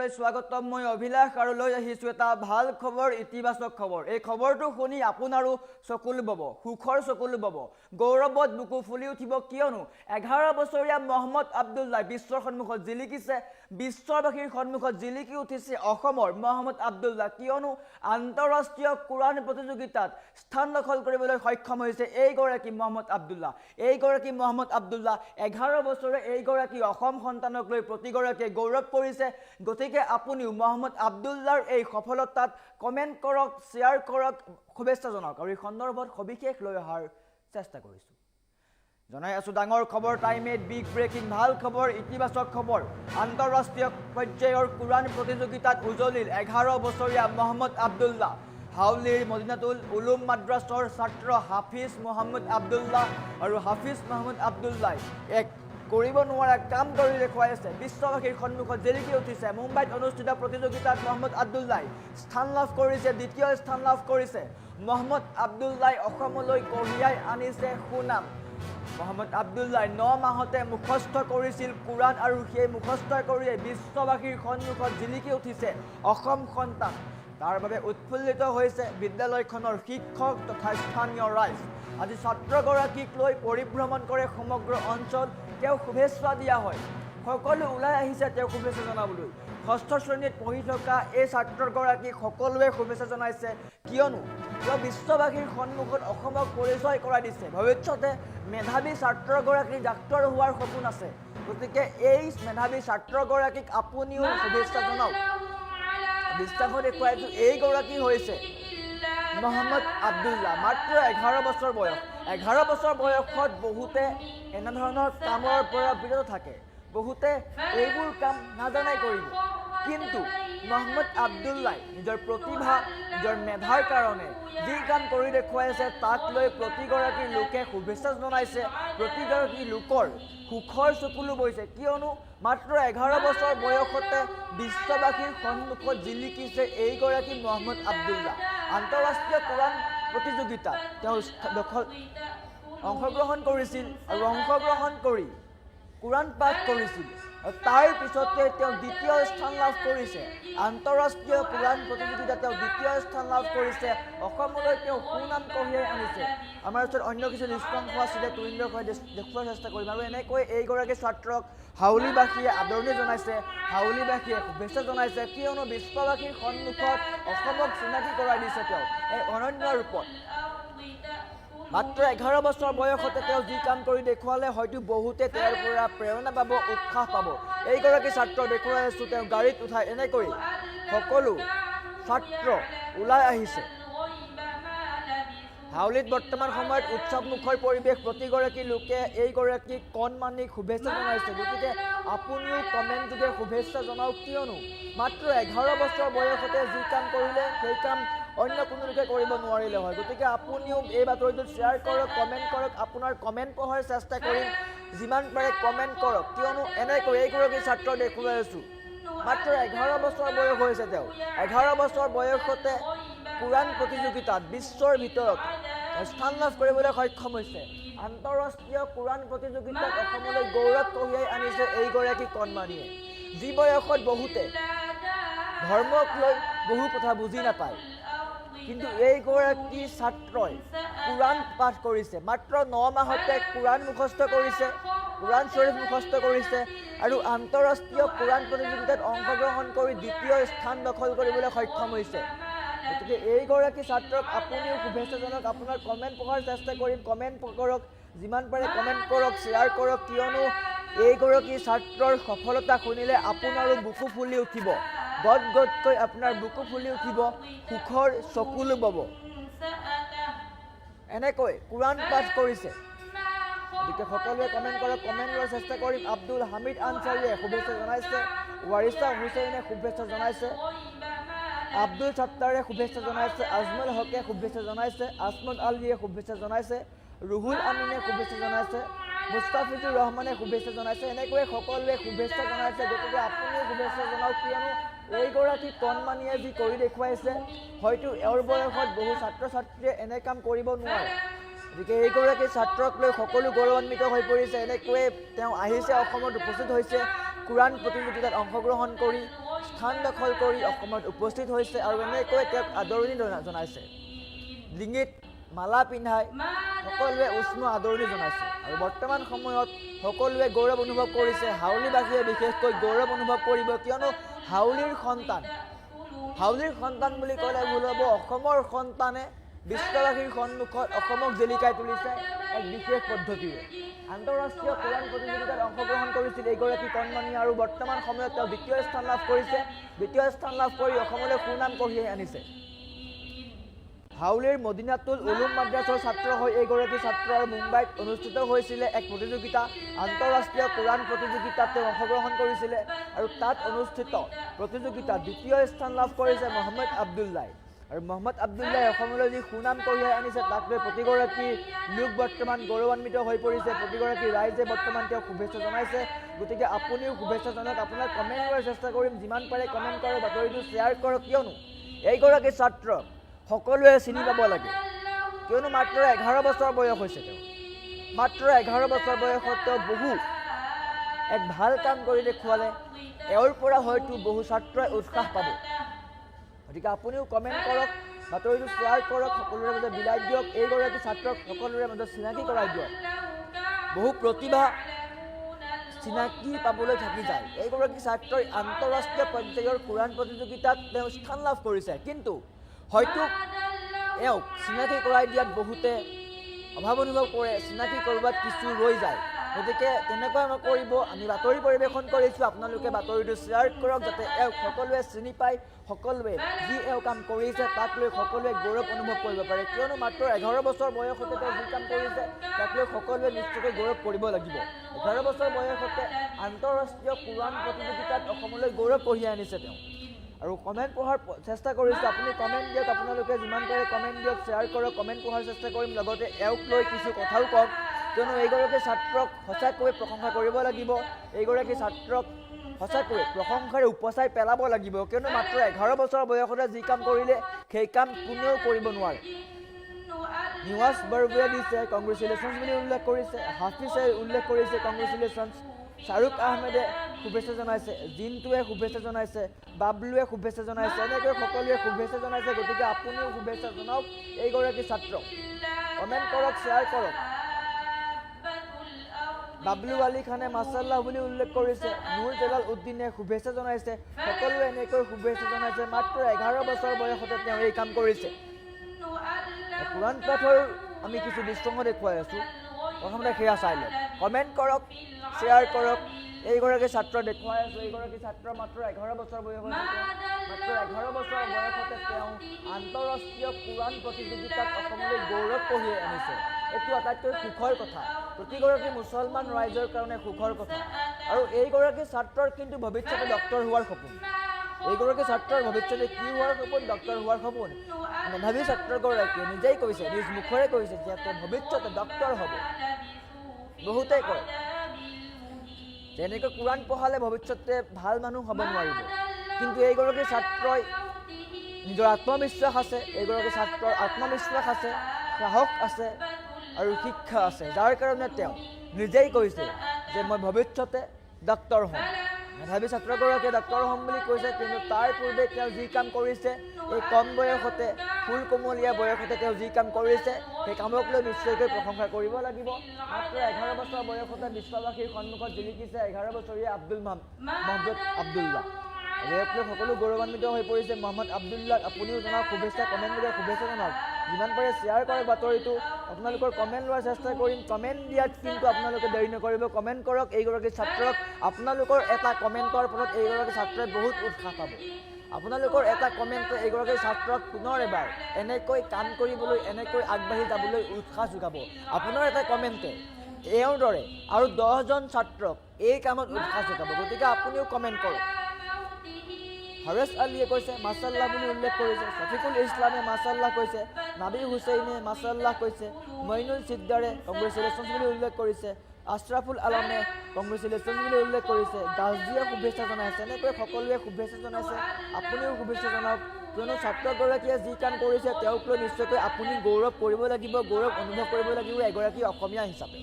আপোনালোকলৈ স্বাগতম মই অভিলাষ আৰু লৈ আহিছো এটা ভাল খবৰ ইতিবাচক খবৰ এই খবৰটো শুনি আপোনাৰো চকুল বব সুখৰ চকুল বব গৌৰৱত বুকু ফুলি উঠিব কিয়নো 11 বছৰীয়া মোহাম্মদ আব্দুল্লাহ বিশ্বৰ সন্মুখত জিলিকিছে বিশ্ববাসীৰ সন্মুখত জিলিকি উঠিছে অসমৰ মোহাম্মদ আব্দুল্লাহ কিয়নো আন্তঃৰাষ্ট্ৰীয় কুৰাণ প্ৰতিযোগিতাত স্থান দখল কৰিবলৈ সক্ষম হৈছে এইগৰাকী মোহাম্মদ আব্দুল্লাহ 11 বছৰে এইগৰাকী অসম সন্তানক লৈ প্ৰতিগৰাকী গৌৰৱ কৰিছে গতিকে আপুনিও মোহাম্মদ আব্দুল্লাহৰ এই সফলতাত কমেন্ট কৰক শেয়াৰ কৰক শুভেচ্ছা জনাওক আৰু এই সন্দৰ্ভত সবিশেষ লৈ অহাৰ চেষ্টা কৰিছো জনাই আছো ডাঙৰ খবৰ টাইমে বিগ ব্ৰেকিং ভাল খবৰ ইতিবাচক খবৰ আন্তঃৰাষ্ট্ৰীয় পৰ্যায়ৰ কুৰাণ প্ৰতিযোগিতাত উজলিল 11 বছৰীয়া মোহাম্মদ আব্দুল্লাহ হাউলিৰ মদিনাতুল উলুম মাদ্ৰাছৰ ছাত্ৰ হাফিজ মোহাম্মদ আব্দুল্লাহ আৰু হাফিজ মোহাম্মদ আব্দুল্লাহ এক কৰিব নোৱাৰা কাম কৰি দেখুৱাইছে বিশ্ববাসীৰ সন্মুখত জিলিকি উঠিছে মুম্বাইত অনুষ্ঠিত প্ৰতিযোগিতাত মোহাম্মদ আব্দুল্লাহ স্থান লাভ কৰিছে দ্বিতীয় স্থান লাভ কৰিছে মোহাম্মদ আব্দুল্লাহ অসমলৈ কঢ়িয়াই আনিছে সুনাম মোহাম্মদ আব্দুল্লাহ 9 মাহতে মুখস্থ কৰিছিল কুৰাণ আৰু সেই মুখস্থ কৰিয়ে বিশ্ববাসীৰ সন্মুখত জিলিকি উঠিছে অসম সন্তান তাৰ বাবে উৎফুল্লিত হৈছে বিদ্যালয়খনৰ শিক্ষক তথা স্থানীয় ৰাইজ আজি ছাত্ৰগৰাকীক লৈ পৰিভ্ৰমণ কৰে সমগ্ৰ অঞ্চল তেওঁ শুভেচ্ছা দিয়া হয় সকলো ওলাই আহিছে তেওঁ শুভেচ্ছা জনাবলৈ ষষ্ঠ শ্ৰেণীত পঢ়ি থকা এই ছাত্ৰগৰাকীক সকলোৱে শুভেচ্ছা জনাইছে কিয়নো তেওঁ বিশ্ববাসীৰ সন্মুখত অসমক পৰিচয় কৰাই দিছে ভৱিষ্যতে মেধাৱী ছাত্ৰগৰাকীৰ ডাক্তৰ হোৱাৰ সপোন আছে গতিকে এই মেধাৱী ছাত্ৰগৰাকীক আপুনিও শুভেচ্ছা জনাওক বিশ্বাস দেখুৱাইছো এইগৰাকী হৈছে মোহাম্মদ আব্দুল্লাহ মাত্ৰ 11 বছৰ বয়স 11 বছৰ বয়সত বহুতে এনে ধৰণৰ কামৰ পৰা বিৰত থাকে বহুতে এইবোৰ কাম নাজানাই কৰিব কিন্তু মোহাম্মদ আব্দুল্লাহ নিজৰ প্ৰতিভা নিজৰ মেধাৰ কাৰণে যি কাম কৰি দেখুৱাইছে তাক লৈ প্ৰতিগৰাকী লোকে শুভেচ্ছা জনাইছে প্ৰতিগৰাকী লোকৰ সুখৰ চকুলো বৈছে কিয়নো মাত্ৰ 11 বছৰ বয়সতে বিশ্ববাসীৰ সন্মুখত জিলিকিছে এইগৰাকী মোহাম্মদ আব্দুল্লাহ আন্তঃৰাষ্ট্ৰীয় কুৰাণ প্ৰতিযোগিতাত তেওঁ অংশগ্ৰহণ কৰিছিল আৰু অংশগ্ৰহণ কৰি কুৰাণ পাঠ কৰিছিল আৰু তাৰ পিছতে তেওঁ দ্বিতীয় স্থান লাভ কৰিছে আন্তঃৰাষ্ট্ৰীয় কুৰাণ প্ৰতিযোগিতাত তেওঁ দ্বিতীয় স্থান লাভ কৰিছে অসমলৈ তেওঁ সুনাম কঢ়িয়াই আনিছে আমাৰ ওচৰত অন্য কিছু নিষ্পংস আছিলে তুলিন্দৰ হৈ দেখুৱাৰ চেষ্টা কৰিম আৰু এনেকৈ এইগৰাকী ছাত্ৰক হাউলিবাসীয়ে আদৰণি জনাইছে হাউলিবাসীয়ে শুভেচ্ছা জনাইছে কিয়নো বিশ্ববাসীৰ সন্মুখত অসমক চিনাকি কৰাই দিছে তেওঁ এই অনন্য ৰূপত মাত্ৰ 11 বছৰ বয়সতে তেওঁ যি কাম কৰি দেখুৱালে হয়তো বহুতে তেওঁৰ পৰা প্ৰেৰণা পাব উৎসাহ পাব এইগৰাকী ছাত্ৰ দেখুৱাই আছো তেওঁ গাড়ীত উঠাই এনেকৈ সকলো ছাত্ৰ ওলাই আহিছে হাউলিত বৰ্তমান সময়ত উৎসৱমুখৰ পৰিৱেশ প্ৰতিগৰাকী লোকে এইগৰাকী কণমানিক শুভেচ্ছা জনাইছে গতিকে আপুনিও কমেণ্ট যোগে শুভেচ্ছা জনাওক কিয়নো মাত্ৰ 11 বছৰ বয়সতে যি কাম কৰিলে সেই কাম অন্য কোনো লোকে কৰিব নোৱাৰিলে হয় গতিকে আপুনিও এই বাতৰিটো শ্বেয়াৰ কৰক কমেণ্ট কৰক আপোনাৰ কমেণ্ট পঢ়াৰ চেষ্টা কৰিম যিমান পাৰে কমেণ্ট কৰক কিয়নো এনেকৈ এইগৰাকী ছাত্ৰ দেখুৱাই আছো মাত্ৰ 11 বছৰ বয়স হৈছে তেওঁ 11 বছৰ বয়সতে কুৰাণ প্ৰতিযোগিতাত বিশ্বৰ ভিতৰত স্থান লাভ কৰিবলৈ সক্ষম হৈছে আন্তঃৰাষ্ট্ৰীয় কুৰাণ প্ৰতিযোগিতাত অসমলৈ গৌৰৱ কঢ়িয়াই আনিছে এইগৰাকী কণমানিয়ে যি বয়সত বহুতে ধৰ্মক লৈ বহু কথা বুজি নাপায় কিন্তু এইগৰাকী ছাত্ৰই কুৰাণ পাঠ কৰিছে মাত্ৰ 9 মাহতে কুৰাণ মুখস্থ কৰিছে কুৰাণ শৰীফ মুখস্থ কৰিছে আৰু আন্তঃৰাষ্ট্ৰীয় কুৰাণ প্ৰতিযোগিতাত অংশগ্ৰহণ কৰি দ্বিতীয় স্থান দখল কৰিবলৈ সক্ষম হৈছে গতিকে এইগৰাকী ছাত্ৰক আপুনিও শুভেচ্ছা জনাওক আপোনাৰ কমেণ্ট পঢ়াৰ চেষ্টা কৰিম কমেণ্ট কৰক যিমান পাৰে কমেণ্ট কৰক শ্বেয়াৰ কৰক কিয়নো এইগৰাকী ছাত্ৰৰ সফলতা শুনিলে আপোনাৰো বুকু ফুলি উঠিব গদগদকৈ আপোনাৰ বুকু ফুলি উঠিব সুখৰ চকুলো বব এনেকৈ কুৰাণ পাঠ কৰিছে গতিকে সকলোৱে কমেণ্ট কৰক কমেণ্ট কৰাৰ চেষ্টা কৰিম আব্দুল হামিদ আনচাৰীয়ে শুভেচ্ছা জনাইছে ৱাৰিছা হুছেইনে শুভেচ্ছা জনাইছে আব্দুল সত্তাৰে শুভেচ্ছা জনাইছে আজমল হকে শুভেচ্ছা জনাইছে আসমত আলীয়ে শুভেচ্ছা জনাইছে ৰুহুল আমিনে শুভেচ্ছা জনাইছে মুস্তাফিজুৰ ৰহমানে শুভেচ্ছা জনাইছে এনেকৈ সকলোৱে শুভেচ্ছা জনাইছে গতিকে আপুনিও শুভেচ্ছা জনাওক কিয়নো এইগৰাকী কণমানিয়ে যি কৰি দেখুৱাইছে হয়তো এওঁৰ বয়সত বহু ছাত্ৰ ছাত্ৰীয়ে এনে কাম কৰিব নোৱাৰে গতিকে এইগৰাকী ছাত্ৰক লৈ সকলো গৌৰৱান্বিত হৈ পৰিছে এনেকৈয়ে তেওঁ আহিছে অসমত উপস্থিত হৈছে কুৰাণ প্ৰতিযোগিতাত অংশগ্ৰহণ কৰি স্থান দখল কৰি অসমত উপস্থিত হৈছে আৰু এনেকৈ তেওঁক আদৰণি জনাইছে ডিঙিত মালা পিন্ধাই সকলোৱে উষ্ণ আদৰণি জনাইছে আৰু বৰ্তমান সময়ত সকলোৱে গৌৰৱ অনুভৱ কৰিছে হাউলীবাসীয়ে বিশেষকৈ গৌৰৱ অনুভৱ কৰিব কিয়নো হাউলীৰ সন্তান বুলি ক'লে ভুল হ'ব অসমৰ সন্তানে বিশ্ববাসীৰ সন্মুখত অসমক জিলিকাই তুলিছে এক বিশেষ পদ্ধতিৰে আন্তঃৰাষ্ট্ৰীয় কোৰাণ প্ৰতিযোগিতাত অংশগ্ৰহণ কৰিছিল এইগৰাকী কণমানি আৰু বৰ্তমান সময়ত তেওঁ দ্বিতীয় স্থান লাভ কৰিছে দ্বিতীয় স্থান লাভ কৰি অসমলৈ সুনাম কঢ়িয়াই আনিছে হাউলীৰ মদিনাতুল উলুম মাদ্ৰাছৰ ছাত্ৰ হৈ এইগৰাকী ছাত্ৰ আৰু মুম্বাইত অনুষ্ঠিত হৈছিলে এক প্ৰতিযোগিতা আন্তঃৰাষ্ট্ৰীয় কোৰাণ প্ৰতিযোগিতাত তেওঁ অংশগ্ৰহণ কৰিছিলে আৰু তাত অনুষ্ঠিত প্ৰতিযোগিতাত দ্বিতীয় স্থান লাভ কৰিছে মহম্মদ আব্দুল্লাই আৰু মহম্মদ আব্দুল্লাই অসমলৈ যি সুনাম কঢ়িয়াই আনিছে তাক লৈ প্ৰতিগৰাকী লোক বৰ্তমান গৌৰৱান্বিত হৈ পৰিছে প্ৰতিগৰাকী ৰাইজে বৰ্তমান তেওঁক শুভেচ্ছা জনাইছে গতিকে আপুনিও শুভেচ্ছা জনাওক আপোনাৰ কমেণ্ট কৰাৰ চেষ্টা কৰিম যিমান পাৰে কমেণ্ট কৰক বাতৰিটো শ্বেয়াৰ কৰক কিয়নো এইগৰাকী ছাত্ৰক সকলোৱে চিনি পাব লাগে কিয়নো মাত্ৰ 11 বছৰ বয়স হৈছে তেওঁ মাত্ৰ 11 বছৰ বয়সত তেওঁ বহু এক ভাল কাম কৰি দেখুৱালে এওঁৰ পৰা হয়তো বহু ছাত্ৰই উৎসাহ পাব গতিকে আপুনিও কমেণ্ট কৰক বাতৰিটো শ্বেয়াৰ কৰক সকলোৰে মাজত বিলাই দিয়ক এইগৰাকী ছাত্ৰক সকলোৰে মাজত চিনাকি কৰাই দিয়ক বহু প্ৰতিভা চিনাকি পাবলৈ থাকি যায় এইগৰাকী ছাত্ৰই আন্তঃৰাষ্ট্ৰীয় পৰ্যায়ৰ কোৰাণ প্ৰতিযোগিতাত তেওঁ স্থান লাভ কৰিছে কিন্তু হয়তো এওঁক চিনাকি কৰাই দিয়াত বহুতে অভাৱ অনুভৱ কৰে চিনাকি কৰবাত কিছু ৰৈ যায় গতিকে তেনেকুৱা নকৰিব আমি বাতৰি পৰিৱেশন কৰিছোঁ আপোনালোকে বাতৰিটো শ্বেয়াৰ কৰক যাতে এওঁক সকলোৱে চিনি পায় সকলোৱে যি এওঁ কাম কৰিছে তাক লৈ সকলোৱে গৌৰৱ অনুভৱ কৰিব পাৰে কিয়নো মাত্ৰ 11 বছৰ বয়সতে তেওঁ যি কাম কৰিছে তাক লৈ সকলোৱে নিশ্চয়কৈ গৌৰৱ কৰিব লাগিব 11 বছৰ বয়সতে আন্তঃৰাষ্ট্ৰীয় কোৰাণ প্ৰতিযোগিতাত অসমলৈ গৌৰৱ কঢ়িয়াই আনিছে তেওঁ আৰু কমেণ্ট পঢ়াৰ চেষ্টা কৰিছোঁ আপুনি কমেণ্ট দিয়ক আপোনালোকে যিমান পাৰে কমেণ্ট দিয়ক শ্বেয়াৰ কৰক কমেণ্ট পঢ়াৰ চেষ্টা কৰিম লগতে এওঁক লৈ কিছু কথাও কওক কিয়নো এইগৰাকী ছাত্ৰক সঁচাকৈ প্ৰশংসা কৰিব লাগিব এইগৰাকী ছাত্ৰক সঁচাকৈ প্ৰশংসাৰে উপচাই পেলাব লাগিব কিয়নো মাত্ৰ 11 বছৰ বয়সতে যি কাম কৰিলে সেই কাম কোনেও কৰিব নোৱাৰে নিৱাজ বৰবুৱে দিছে কংগ্ৰেচুলেশ্যনছ বুলি উল্লেখ কৰিছে হাফিজে উল্লেখ কৰিছে কংগ্ৰেচুলেশ্যনছ শাহৰুখ আহমেদে শুভেচ্ছা জনাইছে জিন্টুৱে শুভেচ্ছা জনাইছে বাবলুৱে শুভেচ্ছা জনাইছে এনেকৈ সকলোৱে শুভেচ্ছা জনাইছে গতিকে আপুনিও শুভেচ্ছা জনাওক এইগৰাকী ছাত্ৰক কমেণ্ট কৰক শ্বেয়াৰ কৰক বাবলু আলী খানে মাছাল্লাহ বুলি উল্লেখ কৰিছে নুৰ জলাল উদ্দিনে শুভেচ্ছা জনাইছে সকলোৱে এনেকৈ শুভেচ্ছা জনাইছে মাত্ৰ 11 বছৰ বয়সতে তেওঁ এই কাম কৰিছে কোৰাণ পাঠৰ আমি কিছু দৃশ্যাংশ দেখুৱাই আছোঁ প্ৰথমতে সেয়া চাই লওক কমেণ্ট কৰক শ্বেয়াৰ কৰক এইগৰাকী ছাত্ৰ দেখুৱাই আছোঁ এইগৰাকী ছাত্ৰ মাত্ৰ 11 বছৰ বয়সতে মাত্ৰ 11 বছৰ বয়সতে তেওঁ আন্তঃৰাষ্ট্ৰীয় কোৰাণ প্ৰতিযোগিতাত অসমলৈ গৌৰৱ কঢ়িয়াই আনিছে এইটো আটাইতকৈ সুখৰ কথা প্ৰতিগৰাকী মুছলমান ৰাইজৰ কাৰণে সুখৰ কথা আৰু এইগৰাকী ছাত্ৰৰ কিন্তু ভৱিষ্যতে ডক্টৰ হোৱাৰ সপোন এইগৰাকী ছাত্ৰৰ ভৱিষ্যতে কি হোৱাৰ সপোন ডক্টৰ হোৱাৰ সপোন মেধাৱী ছাত্ৰগৰাকীয়ে নিজেই কৈছে নিজ মুখৰে কৈছে যে তেওঁ ভৱিষ্যতে ডক্টৰ হ'ব বহুতেই কয় যেনেকৈ কোৰাণ পঢ়ালে ভৱিষ্যতে ভাল মানুহ হ'ব নোৱাৰিব কিন্তু এইগৰাকী ছাত্ৰই নিজৰ আত্মবিশ্বাস আছে এইগৰাকী ছাত্ৰৰ আত্মবিশ্বাস আছে সাহস আছে আৰু শিক্ষা আছে যাৰ কাৰণে তেওঁ নিজেই কৈছে যে মই ভৱিষ্যতে ডক্টৰ হ'ম মেধাৱী ছাত্ৰগৰাকীয়ে ডক্টৰ হ'ম বুলি কৈছে কিন্তু তাৰ পূৰ্বে তেওঁ যি কাম কৰিছে এই কম বয়সতে ফুল কোমলীয়া বয়সতে তেওঁ যি কাম কৰিছে সেই কামক লৈ নিশ্চয়কৈ প্ৰশংসা কৰিব লাগিব মাত্ৰ 11 বছৰ বয়সতে বিশ্ববাসীৰ সন্মুখত জিলিকিছে 11 বছৰীয়া মহম্মদ আব্দুল্লাহ ইয়াক লৈ সকলো গৌৰৱান্বিত হৈ পৰিছে মহম্মদ আব্দুল্লাহ আপুনিও জনাওক শুভেচ্ছা কমেণ্ট কৰি শুভেচ্ছা জনাওক যিমান পাৰে শ্বেয়াৰ কৰক বাতৰিটো আপোনালোকৰ কমেণ্ট লোৱাৰ চেষ্টা কৰিম কমেণ্ট দিয়াত কিন্তু আপোনালোকে দেৰি নকৰিব কমেণ্ট কৰক এইগৰাকী ছাত্ৰক আপোনালোকৰ এটা কমেণ্টৰ ফলত এইগৰাকী ছাত্ৰই বহুত উৎসাহ পাব আপোনালোকৰ এটা কমেণ্টে এইগৰাকী ছাত্ৰক পুনৰ এবাৰ এনেকৈ কাম কৰিবলৈ এনেকৈ আগবাঢ়ি যাবলৈ উৎসাহ যোগাব আপোনাৰ এটা কমেণ্টে এওঁৰ দৰে আৰু 10জন ছাত্ৰক এই কামত উৎসাহ যোগাব গতিকে আপুনিও কমেণ্ট কৰক হৰেছ আলীয়ে কৈছে মাছাল্লাহ বুলি উল্লেখ কৰিছে শফিকুল ইছলামে মাছাল্লাহ কৈছে নাবি হুছেইনে মাছাল্লাহ কৈছে মইনুল সিদ্দাৰে কংগ্ৰেচুলেশ্যনছ বুলি উল্লেখ কৰিছে আশৰাফুল আলমে কংগ্ৰেচুলেশ্যনছ বুলি উল্লেখ কৰিছে গাজীয়ে শুভেচ্ছা জনাইছে এনেকৈ সকলোৱে শুভেচ্ছা জনাইছে আপুনিও শুভেচ্ছা জনাওক কিয়নো ছাত্ৰগৰাকীয়ে যি কাম কৰিছে তেওঁক লৈ নিশ্চয়কৈ আপুনি গৌৰৱ কৰিব লাগিব গৌৰৱ অনুভৱ কৰিব লাগিব এগৰাকী অসমীয়া হিচাপে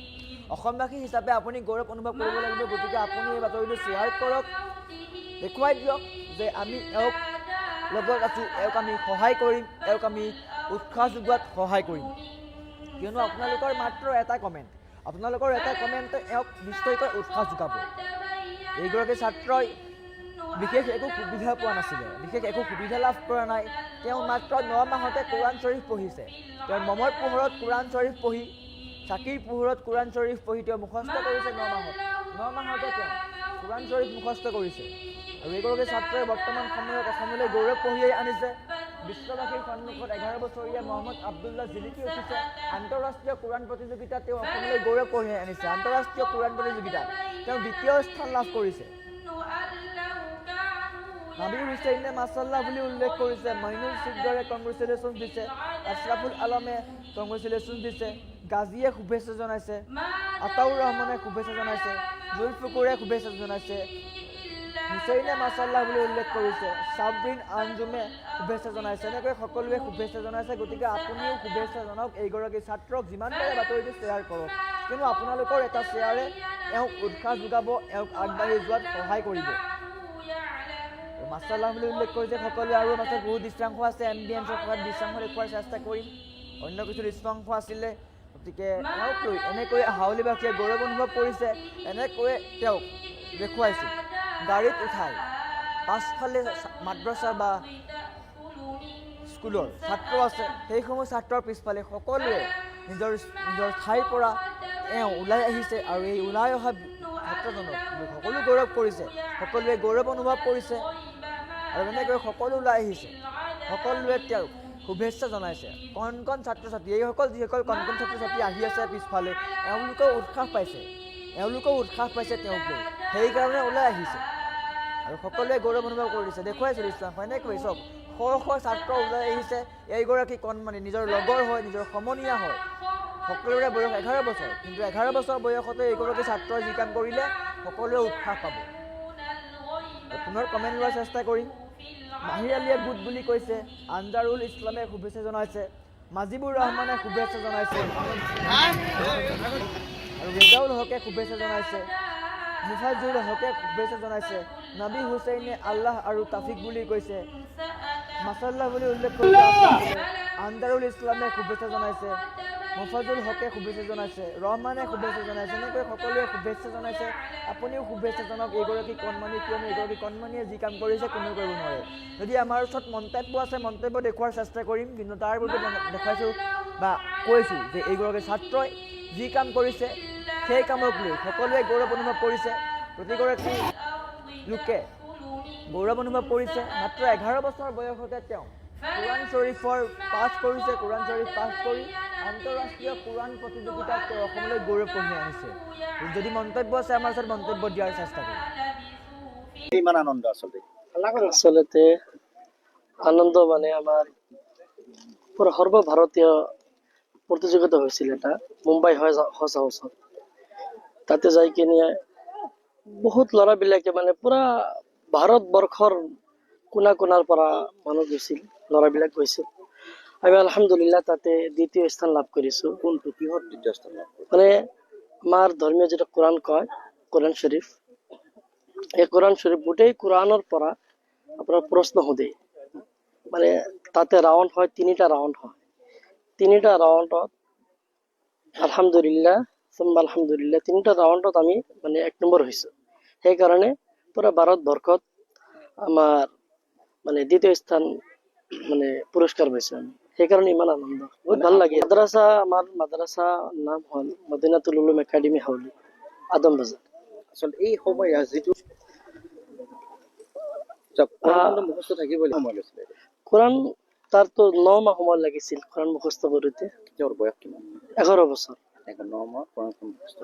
অসমবাসী হিচাপে আপুনি গৌৰৱ অনুভৱ কৰিব লাগিব গতিকে আপুনি এই বাতৰিটো শ্বেয়াৰ কৰক দেখুৱাই দিয়ক যে আমি এওঁক লগত আছোঁ, এওঁক আমি সহায় কৰিম, এওঁক আমি উৎসাহ যোগোৱাত সহায় কৰিম। কিয়নো আপোনালোকৰ মাত্ৰ এটা কমেণ্ট, আপোনালোকৰ এটা কমেণ্টে এওঁক নিশ্চয়কৈ উৎসাহ যোগাব। এইগৰাকী ছাত্ৰই বিশেষ একো সুবিধা পোৱা নাছিলে, বিশেষ একো সুবিধা লাভ কৰা নাই। তেওঁ মাত্ৰ 9 মাহতে কোৰাণ শ্বৰীফ পঢ়িছে। তেওঁ মমৰ পোহৰত কোৰাণ শ্বৰীফ পঢ়ি, চাকিৰ পোহৰত কোৰাণ শ্বৰীফ পঢ়ি তেওঁ মুখস্থ কৰিছে 9 মাহত। 9 মাহতে তেওঁ কোৰাণ শ্বৰীফ মুখস্থ কৰিছে। আৰু এইগৰাকী ছাত্ৰই বৰ্তমান সময়ত অসমলৈ গৌৰৱ কঢ়িয়াই আনিছে। বিশ্ববাসীৰ সন্মুখত 11 বছৰীয়া মহম্মদ আব্দুল্লাহ জিলিকি উঠিছে। আন্তঃৰাষ্ট্ৰীয় কোৰাণ প্ৰতিযোগিতাত তেওঁ অসমলৈ গৌৰৱ কঢ়িয়াই আনিছে। আন্তঃৰাষ্ট্ৰীয় কোৰাণ প্ৰতিযোগিতাত তেওঁ 2য় স্থান লাভ কৰিছে। নাবিৰ হুছেইনে মাছাল্লাহ বুলি উল্লেখ কৰিছে। মইনুল সিকদাৰে কংগ্ৰেচুলেশ্যন দিছে। আশৰাফুল আলমে কংগ্ৰেচুলেশ্যন দিছে। গাজীয়ে শুভেচ্ছা জনাইছে। আতাউৰ ৰহমানে শুভেচ্ছা জনাইছে। জুলফুকুৰে শুভেচ্ছা জনাইছে। হুছেইনে মাছাল্লাহ বুলি উল্লেখ কৰিছে। চাবৰিন আঞ্জুমে শুভেচ্ছা জনাইছে। এনেকৈ সকলোৱে শুভেচ্ছা জনাইছে। গতিকে আপুনিও শুভেচ্ছা জনাওক এইগৰাকী ছাত্ৰক। যিমান পাৰে বাতৰিটো শ্বেয়াৰ কৰক, কিয়নো আপোনালোকৰ এটা শ্বেয়াৰে এওঁক উৎসাহ যোগাব, এওঁক আগবাঢ়ি যোৱাত সহায় কৰিব। মাছাল্লাহ বুলি উল্লেখ কৰিছে সকলোৱে। আৰু মাজত বহুত দৃশ্যাংশ আছে, এম্বিয়েন্সৰ সহায়ত দৃশ্যাংশ দেখুওৱাৰ চেষ্টা কৰিম। অন্য কিছু দৃশ্যাংশ আছিলে। গতিকে এওঁক লৈ এনেকৈ হাউলীবাসীয়ে গৌৰৱ অনুভৱ কৰিছে। এনেকৈ তেওঁক দেখুৱাইছোঁ গাড়ীত উঠাই পাছফালে মাদ্ৰাছা বা স্কুলৰ ছাত্ৰ আছে, সেইসমূহ ছাত্ৰৰ পিছফালে সকলোৱে নিজৰ ঠাইৰ পৰা এওঁ ওলাই আহিছে। আৰু এই ওলাই অহা ছাত্ৰজনক সকলো গৌৰৱ কৰিছে, সকলোৱে গৌৰৱ অনুভৱ কৰিছে। আৰু এনেকৈ সকলো ওলাই আহিছে, সকলোৱে তেওঁক শুভেচ্ছা জনাইছে। কণ কণ ছাত্ৰ ছাত্ৰী, এইসকল যিসকল কণ কণ ছাত্ৰ ছাত্ৰী আহি আছে পিছফালে, এওঁলোকেও উৎসাহ পাইছে, তেওঁক লৈ, সেইকাৰণে ওলাই আহিছে। আৰু সকলোৱে গৌৰৱ অনুভৱ কৰিছে। দেখুৱাইছোঁ দৃশ্যাংশ। এনেকৈ চব শ শ ছাত্ৰ ওলাই আহিছে। এইগৰাকী কণমানি নিজৰ লগৰ হয়, নিজৰ সমনীয়া হয়। সকলোৰে বয়স 11 বছৰ, কিন্তু 11 বছৰ বয়সতে এইগৰাকী ছাত্ৰই যি কাম কৰিলে সকলোৱে উৎসাহ পাব। পুনৰ কমেণ্ট লোৱাৰ চেষ্টা কৰিম। মাহিৰ আলীয়ে গুড বুলি কৈছে। আনজাৰুল ইছলামে শুভেচ্ছা জনাইছে। মাজিবুৰ ৰহমানে শুভেচ্ছা জনাইছে। আৰু ৰেজাউল হকে শুভেচ্ছা জনাইছে। মুফাজুল হকে শুভেচ্ছা জনাইছে। নাবি হুছেইনে আল্লাহ আৰু তাফিক বুলি কৈছে। মাছাল্লাহ বুলি উল্লেখ কৰিছে। আনজাৰুল ইছলামে শুভেচ্ছা জনাইছে। মুফাজুল হকে শুভেচ্ছা জনাইছে। ৰহমানে শুভেচ্ছা জনাইছে। এনেকৈ সকলোৱে শুভেচ্ছা জনাইছে। আপুনিও শুভেচ্ছা জনাওক এইগৰাকী কণমানি, কিয়নো এইগৰাকী কণমানিয়ে যি কাম কৰিছে কোনেও কৰিব নোৱাৰে। যদি আমাৰ ওচৰত মন্তব্য আছে, মন্তব্য দেখুওৱাৰ চেষ্টা কৰিম, কিন্তু তাৰ পূৰ্বে দেখাইছোঁ বা কৈছোঁ যে এইগৰাকী ছাত্ৰই যি কাম কৰিছে সেই কামক লৈ সকলোৱে গৌৰৱ অনুভৱ কৰিছে। প্ৰতিগৰাকী লোকে গৌৰৱ অনুভৱ কৰিছে। মাত্ৰ 11 বছৰ বয়সতে তেওঁ কোৰাণ শ্বৰীফৰ পাঠ কৰিছে। কোৰাণ শ্বৰীফ পাঠ কৰি আন্তঃৰাষ্ট্ৰীয় কোৰাণ প্ৰতিযোগিতাত তেওঁ অসমলৈ গৌৰৱ কঢ়িয়াই আনিছে। যদি মন্তব্য আছে আমাৰ ওচৰত মন্তব্য দিয়াৰ চেষ্টা কৰিম। ইমান আনন্দ আচলতে আনন্দ মানে আমাৰ পুরো সর্বভারতীয় প্রতিযোগিতা হয়েছিল। এটা মুম্বাই হজ হাউসত। তাতে যাই কিনে বহুত ল'ৰাবিলাকে মানে পুৰা ভাৰতবৰ্ষৰ কোনা কোনাৰ পৰা মানুহ গৈছিল, ল'ৰাবিলাক গৈছিল। আমি আলহামদুলিল্লাহ তাতে 2য় স্থান লাভ কৰিছো। কোনটো কিহত 2য় স্থান লাভ কৰিছে? মানে আমাৰ ধৰ্মীয় যেটা কোৰআন কয়, কোৰআন শৰীফ, এই কোৰআন শৰীফ গোটেই কোৰআনৰ পৰা আপোনাৰ প্ৰশ্ন সোধে। মানে তাতে ৰাউন্ড হয়, 3টা ৰাউন্ড হয়। 3টা ৰাউন্ডত আলহামদুলিল্লাহ আলহামদুলিল্লাহ 3টা ৰাউন্ডত আমি মানে 1 নম্বৰ হৈছো। সেইকাৰণে পুৰা ভাৰতবৰ্ষত আমাৰ মানে 2য় স্থান মানে পুৰস্কাৰ পাইছো আমি। সেইকাৰণে ইমান আনন্দ, বহুত ভাল লাগে। মাদ্ৰাসা, আমাৰ মাদ্ৰাসা নাম হল মদিনাতুল উলুম একাডেমি হাউলি, আদম বাজাৰ। আচলতে এই সময় যিটো মুখস্থ থাকিব সময় লৈছিলে। কোৰআন তাৰ তো 9 মাহ সময় লাগিছিল কোৰআন মুখস্থ কৰতে। তেওঁৰ বয়স কিমান? 11 বছৰ। 9 মাহ কোৰআন মুখস্থ।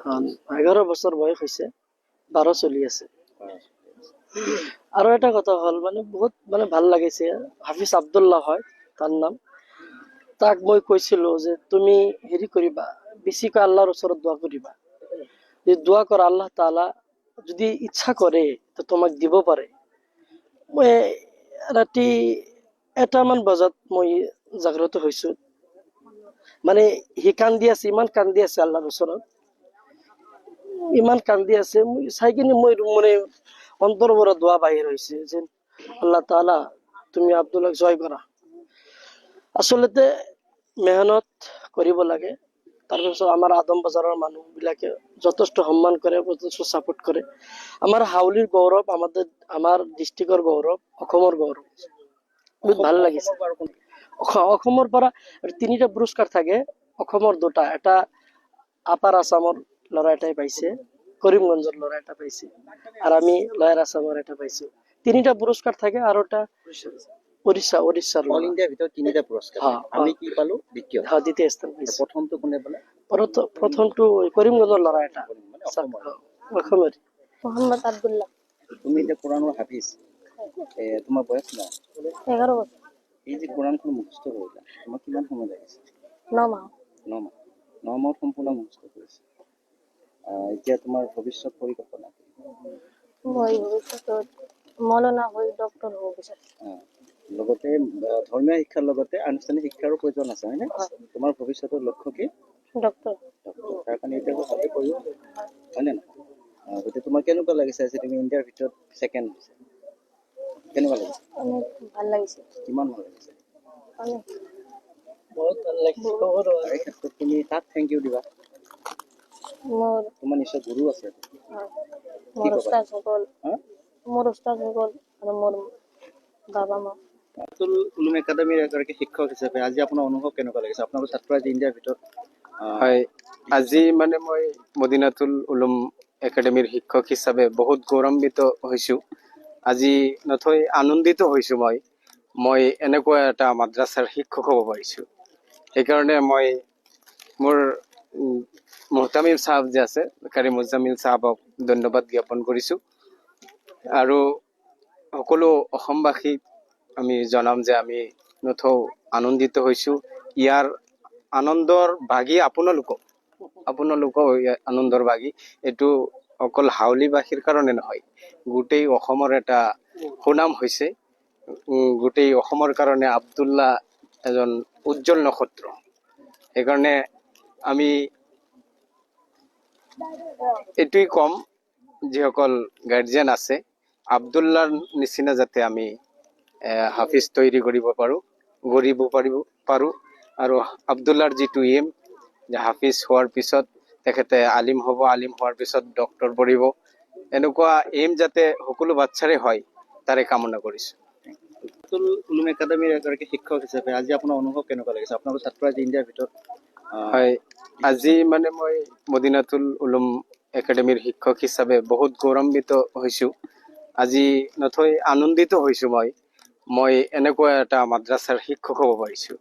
11 বছৰ বয়স হয়েছে, 12 চলি আছে। আৰু এটা কথা হল মানে বহুত মানে ভাল লাগিছে। হাফিজ আব্দুল্লাহ হয় তার নাম। তাক মই কৈছিলো যে তুমি হেৰি কৰিবা, বেছিকৈ আল্লাহৰ ওচৰত দোয়া কৰিবা। যদি দোয়া কৰা আল্লাহ তাআলা যদি ইচ্ছা কৰে তো তোমাক দিব পাৰে। মই ৰাতি 1টামান বজাত মই জাগ্ৰত হৈছো। মানে হি কান্দি আছে, ইমান কান্দি আছে আল্লাহৰ ওচৰত, ইমান কান্দি আছে। মই চাই কিনে মই মানে অন্তৰৰ পৰা দোয়া বাহিৰ হৈছে যে আল্লাহ তাআলা তুমি আব্দুল্লাহ জয় কৰা। আচলতে মেহনত কৰিব লাগে। তাৰপিছত আমাৰ আদম বজাৰৰ মানুহবিলাকে যথেষ্ট সন্মান কৰে, যথেষ্ট ছাপোৰ্ট কৰে। আমাৰ হাউলিৰ গৌৰৱ, আমাৰ ডিষ্ট্ৰিক্টৰ গৌৰৱ, অসমৰ গৌৰৱ। বহুত ভাল লাগিছে। অসমৰ পৰা 3টা পুৰস্কাৰ থাকে, অসমৰ 2টা, এটা আপাৰ আছামৰ ল'ৰা এটাই পাইছে, কৰিমগঞ্জৰ ল'ৰা এটা পাইছে, আৰু আমি লয়াৰ আছামৰ এটা পাইছো। 3টা পুৰস্কাৰ থাকে, আৰু এটা উৰিষ্যাৰ অল ইণ্ডিয়াৰ ভিতৰত 3টা পুৰস্কাৰ। আমি কি পালো? দ্বিতীয়। দ্বিতীয় স্থান পাইছো। প্ৰথমটো কোনে পালে? প্ৰথমটো কৰিমগঞ্জৰ ল'ৰা এটা, অসমৰ মোহাম্মদ আব্দুল্লাহ। তুমি এতিয়া কোৰাণৰ হাফিজ, তোমাৰ বয়স কিমান? 11 বছৰ। এই যে কোৰাণখন মুখস্থ কৰিলা, তোমাক কিমান সময় লাগিছে? 9 মাহ। 9 মাহ। 9 মাহত সম্পূৰ্ণ মুখস্থ কৰিছে। এতিয়া তোমাৰ ভৱিষ্যত পৰিকল্পনা কি? মই ভৱিষ্যতত মৌলানা হৈ ডক্টৰ হ'ব বিচাৰিছো। লগতে ধৰ্মীয় শিক্ষাৰ লগতে আনুষ্ঠানিক শিক্ষাৰো প্ৰয়োজন আছে, হয়নে? তোমাৰ ভৱিষ্যতৰ লক্ষ্য কি? ডক্টৰ। তাৰ কাৰণে এতিয়া ভালকে পঢ়িব, হয়নে নহয়? গতিকে তোমাৰ কেনেকুৱা লাগিছে যে তুমি ইণ্ডিয়াৰ ভিতৰত ছেকেণ্ড হৈছে? কেনেকুৱা লাগিছে? অনেক ভাল লাগিছে। কিমান ভাল লাগিছে? অনেক। বহুত ভাল লাগিছে। এই ক্ষেত্ৰত তুমি তাক থেংক ইউ দিবা। মোৰ তোমাৰ নিশ্চয় গুৰু আছে। মোৰ উস্তাদসকল, হা? আৰু মোৰ বাবা মা। আব্দুল উলুম একাডেমীৰ এগৰাকী শিক্ষক হিচাপে আজি আপোনাৰ অনুভৱ কেনেকুৱা লাগিছে? আপোনালোকৰ ছাত্ৰ আজি ইণ্ডিয়াৰ ভিতৰত হয়, আজি মানে মই মদিনাতুল উলুম একাডেমীৰ শিক্ষক হিচাপে বহুত গৌৰৱান্বিত হৈছো। আজি নথৈ আনন্দিত হৈছো। মই এনেকুৱা এটা মাদ্ৰাছাৰ শিক্ষক হ'ব পাৰিছো। সেইকাৰণে মই মোৰ মুহতামিম চাহাব যে আছে, কাৰি মুজামিল চাহাবক ধন্যবাদ জ্ঞাপন কৰিছো। আৰু সকলো অসমবাসীক আমি জনাম যে আমি নথৈ আনন্দিত হৈছো। ইয়াৰ আনন্দৰ ভাগি আপোনালোকক আনন্দৰ ভাগি। এইটো অকল হাউলিবাসীৰ কাৰণে নহয়, গোটেই অসমৰ এটা সুনাম হৈছে। গোটেই অসমৰ কাৰণে আব্দুল্লাহ এজন উজ্জ্বল নক্ষত্ৰ। সেইকাৰণে আমি এইটোৱেই কম, যিসকল গাৰ্জিয়ান আছে, আব্দুল্লাহৰ নিচিনা যাতে আমি হাফিজ তৈৰি কৰিব পাৰো। আৰু আব্দুল্লাহৰ যিটো এম, যে হাফিজ হোৱাৰ পিছত তেখেতে আলিম হ'ব, আলিম হোৱাৰ পিছত ডক্টৰ পঢ়িব, এনেকুৱা এম যাতে সকলো বাচ্চাৰে হয়, তাৰে কামনা কৰিছো। আব্দুল উলুম একাডেমীৰ এগৰাকী শিক্ষক হিচাপে আজি আপোনাৰ অনুভৱ কেনেকুৱা লাগিছে? আপোনালোকৰ ছাত্ৰ আজি ইণ্ডিয়াৰ ভিতৰত হয়, আজি মানে মই মদিনাতুল উলুম একাডেমীৰ শিক্ষক হিচাপে বহুত গৌৰৱান্বিত হৈছো। আজি নথৈ আনন্দিত হৈছো। মই এনেকুৱা এটা মাদ্ৰাছাৰ শিক্ষক হ'ব পাৰিছো।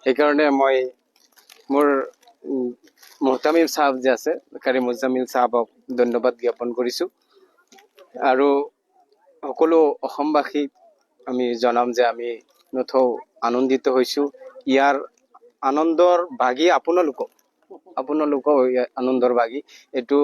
সেইকাৰণে মই মোৰ মুহতামিম চাহাব যে আছে, কাৰি মুজামিল চাহাবক ধন্যবাদ জ্ঞাপন কৰিছো। আৰু সকলো অসমবাসীক আমি জনাম যে আমি নথৈ আনন্দিত হৈছো। ইয়াৰ আনন্দৰ ভাগি আপোনালোকক আনন্দৰ ভাগি। এইটো